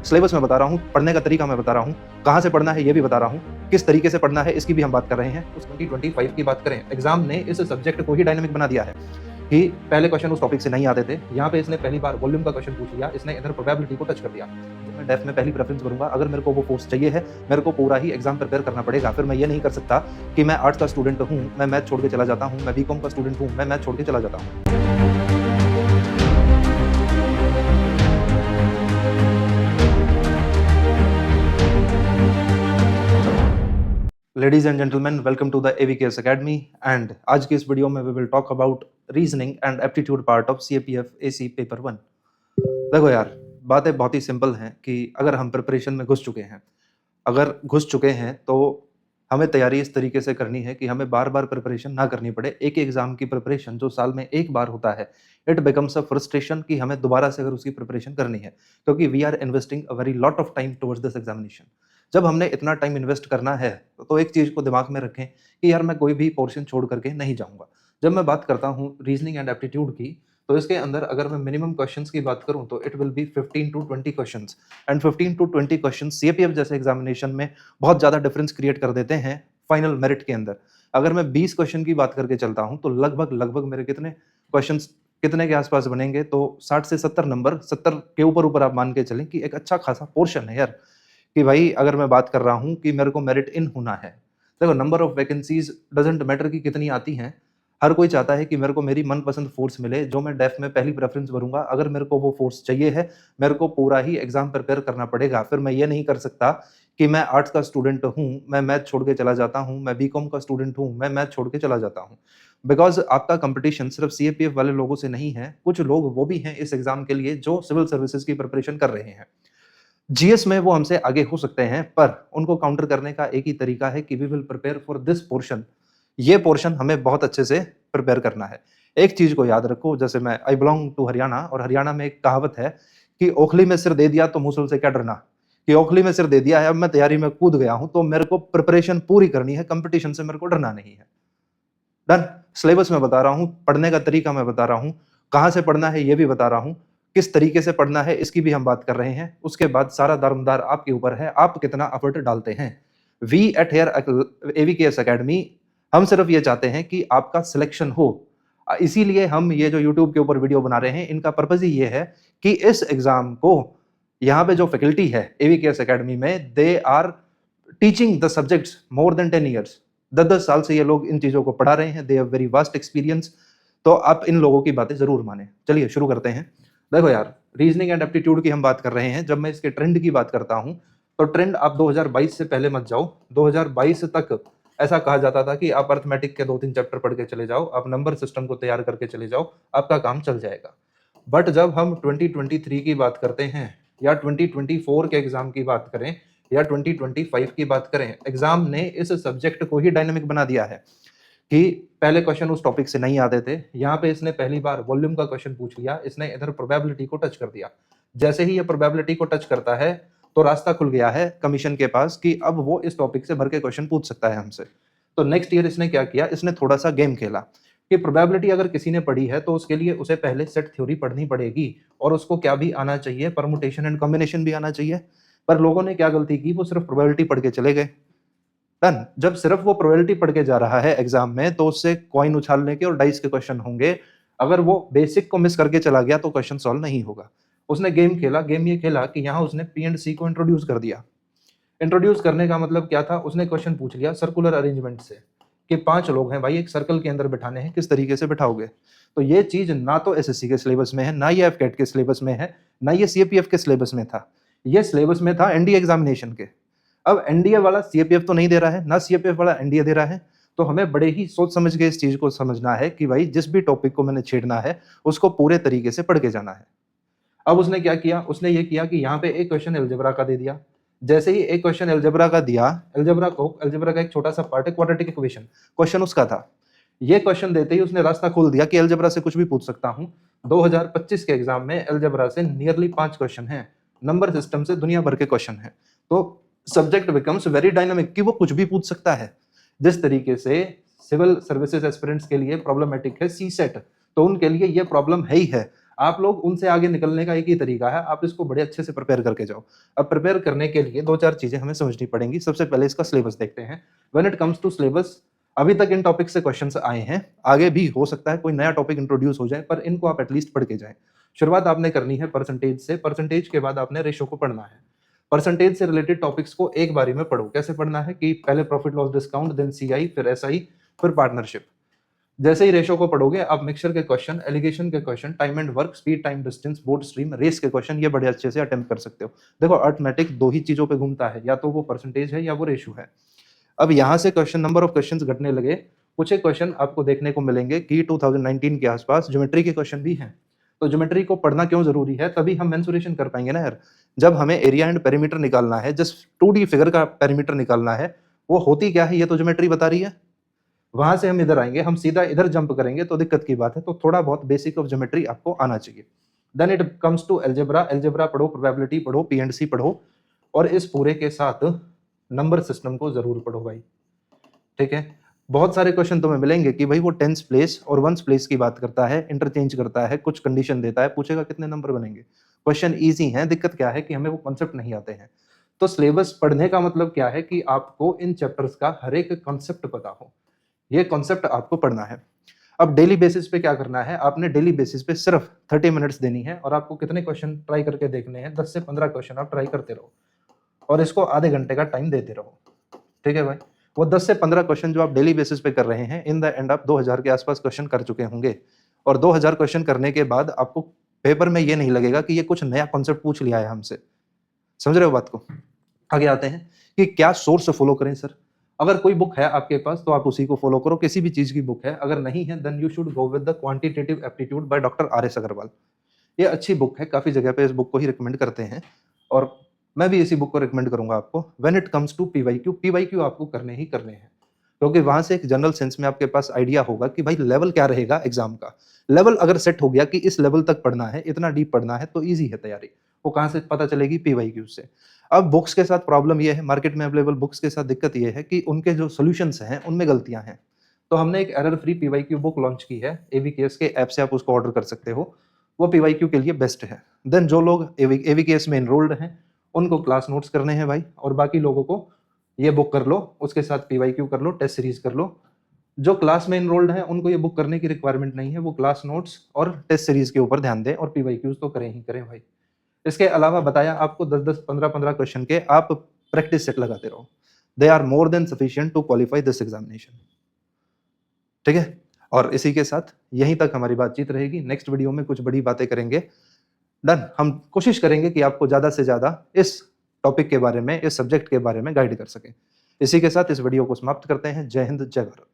Syllabus मैं बता रहा हूँ, पढ़ने का तरीका मैं बता रहा हूँ, कहाँ से पढ़ना है ये भी बता रहा हूँ, किस तरीके से पढ़ना है इसकी भी हम बात कर रहे हैं। उस 2025 की बात करें, एग्जाम ने इस सब्जेक्ट को ही डायनामिक बना दिया है कि पहले क्वेश्चन उस टॉपिक से नहीं आते थे। यहाँ पे इसने पहली बार वॉल्यूम का क्वेश्चन पूछ लिया, इसने इधर प्रोबेबिलिटी को टच कर दिया। मैं डेफ में पहली प्रेफरेंस करूंगा, अगर मेरे को वो कोर्स चाहिए है, मेरे को पूरा ही एग्जाम प्रिपेयर करना पड़ेगा। फिर मैं ये नहीं कर सकता कि मैं आर्ट्स का स्टूडेंट हूँ, मैं मैथ छोड़ के चला जाता हूँ, मैं बीकॉम का स्टूडेंट हूँ, मैं मैथ छोड़ के चला जाता हूँ। Ladies and gentleman, welcome to the AVKS academy. And आज की इस वीडियो में we will talk about reasoning and aptitude part of CAPF AC paper 1। देखो यार, बातें बहुत ही सिंपल हैं कि अगर हम प्रिपरेशन में घुस चुके हैं तो हमें तैयारी इस तरीके से करनी है कि हमें बार बार प्रिपरेशन ना करनी पड़े। एक एग्जाम की प्रिपरेशन जो साल में एक बार होता है, इट बिकम्स अ फ्रस्ट्रेशन कि हमें दोबारा से अगर उसकी प्रिपरेशन करनी है, क्योंकि we are investing a very lot of time towards this examination. जब हमने इतना टाइम इन्वेस्ट करना है तो एक चीज़ को दिमाग में रखें कि यार मैं कोई भी पोर्शन छोड़ करके नहीं जाऊँगा। जब मैं बात करता हूँ रीजनिंग एंड एप्टीट्यूड की, तो इसके अंदर अगर मैं मिनिमम क्वेश्चंस की बात करूँ तो it will be 15 to 20 questions. And 15 to 20 questions CAPF जैसे एग्जामिनेशन में बहुत ज़्यादा डिफरेंस क्रिएट कर देते हैं फाइनल मेरिट के अंदर। अगर मैं 20 क्वेश्चन की बात करके चलता हूँ तो लगभग मेरे कितने के आसपास बनेंगे, तो 60 से 70 नंबर, 70 के ऊपर आप मान के चलें कि एक अच्छा खासा पोर्शन है यार। कि भाई अगर मैं बात कर रहा हूँ कि मेरे को मेरिट इन होना है, देखो number of vacancies doesn't matter कि कितनी आती हैं। हर कोई चाहता है कि मेरे को मेरी मनपसंद फोर्स मिले, जो मैं डेफ में पहली प्रेफरेंस भरूंगा। अगर मेरे को वो फोर्स चाहिए है, मेरे को पूरा ही एग्जाम प्रिपेयर करना पड़ेगा। फिर मैं ये नहीं कर सकता कि मैं आर्ट्स का स्टूडेंट हूँ, मैं मैथ छोड़ के चला जाता हूँ, मैं बीकॉम का स्टूडेंट हूँ, मैं मैथ छोड़ के चला जाता हूँ। बिकॉज आपका कंपटीशन सिर्फ सीएपीएफ वाले लोगों से नहीं है, कुछ लोग वो भी हैं इस एग्जाम के लिए जो सिविल सर्विसेज की प्रिपरेशन कर रहे हैं। जीएस में वो हमसे आगे हो सकते हैं, पर उनको काउंटर करने का एक ही तरीका है कि we will prepare for this portion. ये पोर्शन हमें बहुत अच्छे से प्रिपेयर करना है। एक चीज को याद रखो, जैसे मैं आई बिलोंग टू हरियाणा, और हरियाणा में एक कहावत है कि ओखली में सिर दे दिया तो मूसल से क्या डरना। कि ओखली में सिर दे दिया है, अब मैं तैयारी में कूद गया हूं, तो मेरे को प्रिपरेशन पूरी करनी है, कंपटीशन से मेरे को डरना नहीं है। डन। सिलेबस में बता रहा हूं, पढ़ने का तरीका मैं बता रहा हूं, कहां से पढ़ना है ये भी बता रहा हूं, किस तरीके से पढ़ना है इसकी भी हम बात कर रहे हैं। उसके बाद सारा दारोमदार आपके ऊपर है, आप कितना एफर्ट डालते हैं। वी एट हेयर एवीकेएस अकेडमी, हम सिर्फ ये चाहते हैं कि आपका सिलेक्शन हो। इसीलिए हम ये जो यूट्यूब के ऊपर वीडियो बना रहे हैं, इनका पर्पज ही ये है कि इस एग्जाम को, यहाँ पे जो फैकल्टी है एवीकेएस अकेडमी में, they are teaching the subjects more than 10 years. 10-10 साल से ये लोग इन चीजों को पढ़ा रहे हैं, they have very vast experience. तो आप इन लोगों की बातें जरूर माने। चलिए शुरू करते हैं। देखो यार, रीजनिंग एंड एप्टीट्यूड की हम बात कर रहे हैं। जब मैं इसके ट्रेंड की बात करता हूं, तो ट्रेंड आप 2022 से पहले मत जाओ। 2022 तक ऐसा कहा जाता था कि आप अर्थमेटिक के 2-3 चैप्टर पढ़ के चले जाओ, आप नंबर सिस्टम को तैयार करके चले जाओ, आपका काम चल जाएगा। बट जब हम 2023 की बात करते हैं, या 2024 के एग्जाम की बात करें, या 2025 की बात करें, एग्जाम ने इस सब्जेक्ट को ही डायनेमिक बना दिया है कि पहले क्वेश्चन उस टॉपिक से नहीं आते थे। यहाँ पे इसने पहली बार वॉल्यूम का क्वेश्चन पूछ लिया, इसने इधर प्रोबेबिलिटी को टच कर दिया। जैसे ही ये प्रोबेबिलिटी को टच करता है, तो रास्ता खुल गया है कमीशन के पास कि अब वो इस टॉपिक से भर के क्वेश्चन पूछ सकता है हमसे। तो नेक्स्ट ईयर इसने क्या किया, इसने थोड़ा सा गेम खेला कि प्रोबेबिलिटी अगर किसी ने पढ़ी है तो उसके लिए उसे पहले सेट थ्योरी पढ़नी पड़ेगी, और उसको क्या भी आना चाहिए, परमुटेशन एंड कॉम्बिनेशन भी आना चाहिए। पर लोगों ने क्या गलती की, वो सिर्फ प्रोबेबिलिटी पढ़ के चले गए। डन। जब सिर्फ वो प्रोबेबिलिटी पढ़ के जा रहा है एग्जाम में, तो उससे कॉइन उछालने के और डाइस के क्वेश्चन होंगे। अगर वो बेसिक को मिस करके चला गया तो क्वेश्चन सॉल्व नहीं होगा। उसने गेम खेला। गेम ये खेला कि यहाँ उसने पी एंड सी को इंट्रोड्यूस कर दिया। इंट्रोड्यूस करने का मतलब क्या था, उसने क्वेश्चन पूछ लिया सर्कुलर अरेंजमेंट से कि 5 लोग हैं भाई, एक सर्कल के अंदर बिठाने हैं, किस तरीके से बिठाओगे। तो ये चीज ना तो एसएससी के सिलेबस में है, ना ये एफकेट के सिलेबस में है, ना ये सीएपीएफ के सिलेबस में था। ये सिलेबस में था एनडीए एग्जामिनेशन के। अब एनडीए वाला सीएपीएफ तो नहीं दे रहा है, ना सीएपीएफ वाला एनडीए दे रहा है। तो हमें बड़े ही सोच समझ के इस चीज को समझना है कि भाई जिस भी टॉपिक को मैंने छेड़ना है, उसको पूरे तरीके से पढ़ के जाना है। अब उसने क्या किया, उसने ये किया कि यहाँ पे एक क्वेश्चन एल्जेब्रा का दे दिया। जैसे ही एक क्वेश्चन एल्जेब्रा का दिया, एल्जेब्रा का एक छोटा सा पार्ट है क्वाड्रेटिक इक्वेशन, क्वेश्चन उसका था। ये क्वेश्चन देते ही उसने रास्ता खोल दिया कि एल्जेब्रा से कुछ भी पूछ सकता हूं। 2025 के एग्जाम में एल्जेब्रा से नियरली 5 क्वेश्चन हैं, नंबर सिस्टम से दुनिया भर के क्वेश्चन हैं। तो सब्जेक्ट बिकम्स वेरी डायनामिक कि वो कुछ भी पूछ सकता है। जिस तरीके से सिविल सर्विसेज एस्पिरेंट्स के लिए प्रॉब्लमेटिक है सी सेट, तो उनके लिए ये प्रॉब्लम है ही है। आप लोग उनसे आगे निकलने का एक ही तरीका है, आप इसको बड़े अच्छे से प्रिपेयर करके जाओ। अब प्रिपेयर करने के लिए 2-4 चीज़ें हमें समझनी पड़ेंगी। सबसे पहले इसका सिलेबस देखते हैं। When it comes to syllabus, अभी तक इन टॉपिक से क्वेश्चंस आए हैं, आगे भी हो सकता है कोई नया टॉपिक इंट्रोड्यूस हो जाए, पर इनको आप एटलीस्ट पढ़ के जाएँ। शुरुआत आपने करनी है परसेंटेज से, परसेंटेज के बाद आपने रेशो को पढ़ना है। परसेंटेज से रिलेटेड टॉपिक्स को एक बारी में पढ़ो। कैसे पढ़ना है कि पहले profit loss discount, then CI, फिर एसआई, फिर पार्टनरशिप। जैसे ही रेशो को पढ़ोगे, आप मिक्सचर के क्वेश्चन, एलिगेशन के question, time and work, speed, time, distance, board stream, race के क्वेश्चन, ये बड़े अच्छे से अटेम्प्ट कर सकते हो। देखो अर्थमेटिक दो ही चीजों पे घूमता है, या तो वो परसेंटेज है या वो रेशो है। अब यहाँ से क्वेश्चन, नंबर ऑफ क्वेश्चन घटने लगे। कुछ एक क्वेश्चन आपको देखने को मिलेंगे कि 2019 के आसपास ज्योमेट्री के क्वेश्चन भी हैं। तो ज्योमेट्री को पढ़ना क्यों जरूरी है, तभी हम मेंसुरेशन कर पाएंगे ना यार। जब हमें एरिया एंड पेरीमीटर निकालना है, जस्ट 2D फिगर का पेरीमीटर निकालना है, वो होती क्या है ये तो ज्योमेट्री बता रही है। वहां से हम इधर आएंगे, हम सीधा इधर जंप करेंगे तो दिक्कत की बात है। तो थोड़ा बहुत बेसिक ऑफ ज्योमेट्री आपको आना चाहिए। Then it comes to algebra. Algebra पढ़ो, प्रोबेबिलिटी पढ़ो, पीएंडसी पढ़ो, और इस पूरे के साथ नंबर सिस्टम को जरूर पढ़ो भाई, ठीक है। बहुत सारे क्वेश्चन तुम्हें मिलेंगे कि भाई वो टेंस प्लेस और वंस प्लेस की बात करता है, इंटरचेंज करता है, कुछ कंडीशन देता है, पूछेगा कितने नंबर बनेंगे। क्वेश्चन इजी है, दिक्कत क्या है कि हमें वो कॉन्सेप्ट नहीं आते हैं। तो सिलेबस पढ़ने का मतलब क्या है कि आपको इन चैप्टर्स का हर एक कॉन्सेप्ट पता हो, ये कॉन्सेप्ट आपको पढ़ना है। अब डेली बेसिस पे क्या करना है, आपने डेली बेसिस पे सिर्फ 30 मिनट्स देनी है, और आपको कितने क्वेश्चन ट्राई करके देखने हैं, 10 से 15 क्वेश्चन आप ट्राई करते रहो, और इसको आधे घंटे का टाइम देते रहो, ठीक है भाई। वो 10 से 15 क्वेश्चन जो आप डेली बेसिस पे कर रहे हैं, इन द एंड आप 2000 के आसपास क्वेश्चन कर चुके होंगे, और 2000 क्वेश्चन करने के बाद आपको पेपर में ये नहीं लगेगा कि ये कुछ नया कॉन्सेप्ट पूछ लिया है हमसे। समझ रहे हो बात को। आगे आते हैं कि क्या सोर्स फॉलो करें सर। अगर कोई बुक है आपके पास तो आप उसी को फॉलो करो, किसी भी चीज की बुक है। अगर नहीं है then you should go with the quantitative aptitude by doctor R S. Agarwal. ये अच्छी बुक है, काफी जगह पे इस बुक को ही रिकमेंड करते हैं, और मैं भी इसी बुक को रिकमेंड करूंगा आपको। When it comes to PYQ, PYQ आपको करने ही करने हैं, क्योंकि वहां से एक जनरल सेंस में आपके पास आइडिया होगा कि भाई लेवल क्या रहेगा एग्जाम का। लेवल अगर सेट हो गया कि इस लेवल तक पढ़ना है, इतना डीप पढ़ना है, तो ईजी है तैयारी। वो कहाँ से पता चलेगी, पीवाईक्यू से। अब बुक्स के साथ प्रॉब्लम ये है, मार्केट में अवेलेबल बुक्स के साथ दिक्कत ये है कि उनके जो सॉल्यूशंस हैं उनमें गलतियां हैं। तो हमने एक error free PYQ book launch की है, एवीकेएस के ऐप से आप उसको ऑर्डर कर सकते हो। वो पीवाईक्यू के लिए बेस्ट है। देन जो लोग एवीकेएस में एनरोल्ड हैं उनको क्लास नोट्स करने हैं भाई, और बाकी लोगों को ये बुक कर लो, उसके साथ पीवाईक्यू कर लो, टेस्ट सीरीज कर लो। जो क्लास में एनरोल्ड है उनको ये बुक करने की रिक्वायरमेंट नहीं है, वो क्लास नोट्स और टेस्ट सीरीज के ऊपर ध्यान दें, और पीवाईक्यूज तो करें ही करें भाई। इसके अलावा बताया आपको 10-10, 15-15 क्वेश्चन के आप प्रैक्टिस सेट लगाते रहो। They are more than sufficient to qualify this examination, ठीक है। और इसी के साथ यहीं तक हमारी बातचीत रहेगी। नेक्स्ट वीडियो में कुछ बड़ी बातें करेंगे। डन। हम कोशिश करेंगे कि आपको ज्यादा से ज्यादा इस टॉपिक के बारे में, इस सब्जेक्ट के बारे में गाइड कर सकें। इसी के साथ इस वीडियो को समाप्त करते हैं। जय हिंद, जय भारत।